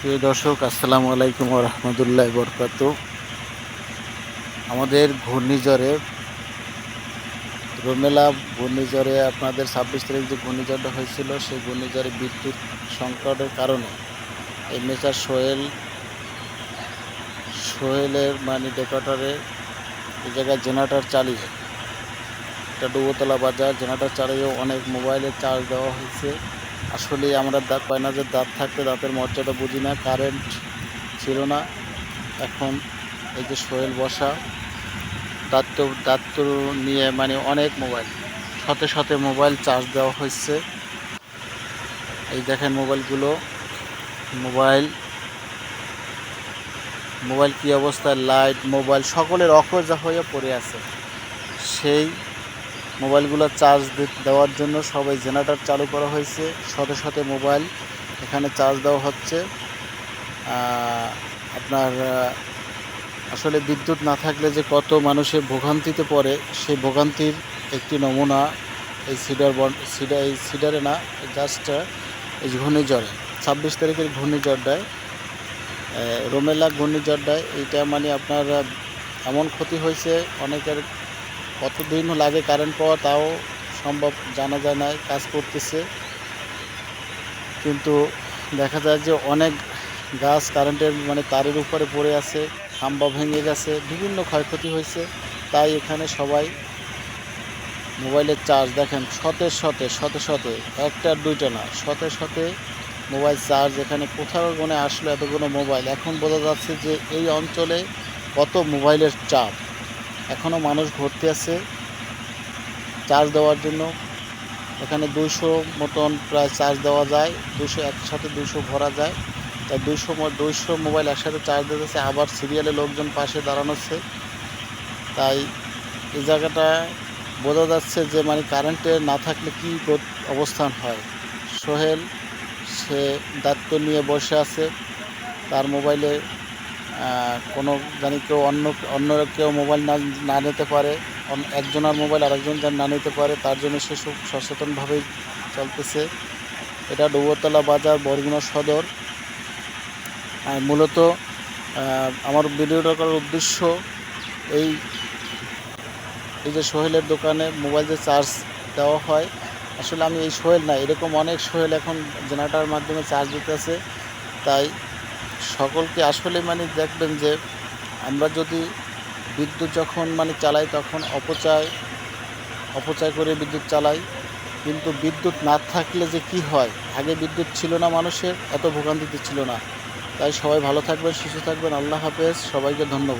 প্রিয় দর্শক, আসসালামু আলাইকুম ওয়া রাহমাতুল্লাহি ওয়া বারাকাতুহু। আমাদের ঘূর্ণিঝড়ে রোমেলা ঘূর্ণিঝড়ে আপনাদের ২৬ তারিখ যে ঘূর্ণিঝড়টা হয়েছিল, সেই ঘূর্ণিঝড়ে বিদ্যুৎ সংকটের কারণে এই মেসার সোহেলের ডেকরেটরে এই জায়গায় জেনারেটর চালিয়ে, এটা ডুবোতলা বাজার, জেনারেটর চালিয়েও অনেক মোবাইলের চার্জ দেওয়া হয়েছে। আসলে আমরা কয়নাজের দাঁত থাকতে দাঁতের মর্যাদা বুঝি না। কারেন্ট ছিল না, এখন এই যে সোহেল বসা দায়িত্ব নিয়ে অনেক মোবাইল, শতে শতে মোবাইল চার্জ দেওয়া হয়েছে। এই দেখেন মোবাইলগুলো, মোবাইল কি অবস্থায়, লাইট, মোবাইল সকলের অকেজো হয়ে পড়ে আছে। সেই মোবাইলগুলো চার্জ দেওয়ার জন্য সবাই জেনারেটর চালু করা হয়েছে। শত শত মোবাইল এখানে চার্জ দেওয়া হচ্ছে। আপনার আসলে বিদ্যুৎ না থাকলে যে কত মানুষের ভোগান্তিতে পড়ে, সেই ভোগান্তির একটি নমুনা এই সিডারে না, জাস্ট এই ঘূর্ণিঝড়ে ২৬ তারিখের ঘূর্ণিঝড়টায়, রোমেলা ঘূর্ণিঝড়টায়, এইটা আপনার এমন ক্ষতি হয়েছে। অনেকের কতদিন লাগে কারেন্ট পাওয়া তাও সম্ভব জানা যায় না, কাজ করতেছে, কিন্তু দেখা যায় যে অনেক গাছ কারেন্টের তারের উপরে পড়ে আছে, খাম্বা ভেঙে গেছে, বিভিন্ন ক্ষয়ক্ষতি হয়েছে। তাই এখানে সবাই মোবাইলের চার্জ দেখেন শতে একটা দুইটা না, শতে মোবাইল চার্জ এখানে কোথাও আসলে এতগুলো মোবাইল। এখন বোঝা যাচ্ছে যে এই অঞ্চলে কত মোবাইলের চাপ। এখনও মানুষ ভর্তি আছে চার্জ দেওয়ার জন্য। এখানে ২০০ মতন প্রায় চার্জ দেওয়া যায়, ২০০ একসাথে ২০০ ভরা যায়। তাই ২০০ মোবাইল একসাথে চার্জ দিতেছে, আবার সিরিয়ালে লোকজন পাশে দাঁড়ানোছে। তাই এই জায়গাটা বোঝা যাচ্ছে যে কারেন্টে না থাকলে কী অবস্থান হয়। সোহেল সে দায়িত্ব নিয়ে বসে আছে, তার মোবাইলে কোনো কেউ অন্য কেউ মোবাইল না নিতে পারে, একজনের মোবাইল আরেকজন যেন না নিতে পারে, তার জন্য সে খুব সচেতনভাবেই চলতেছে। এটা ডুবোতলা বাজার, বরগুনা সদর। মূলত আমার ভিডিওটা করার উদ্দেশ্য এই যে সোহেলের দোকানে মোবাইল যে চার্জ দেওয়া হয়, আসলে আমি এই সোহেল না, এরকম অনেক সোহেল এখন জেনারেটরের মাধ্যমে চার্জ দিতেছে। তাই সকলকে আসলে দেখবেন যে আমরা যদি বিদ্যুৎ যখন চালাই, তখন অপচয় করে বিদ্যুৎ চালাই, কিন্তু বিদ্যুৎ না থাকলে যে কি হয়, আগে বিদ্যুৎ ছিল না, মানুষের এত ভোগান্তিতে ছিল না। তাই সবাই ভালো থাকবেন, সুস্থ থাকবেন। আল্লাহ হাফেজ, সবাইকে ধন্যবাদ।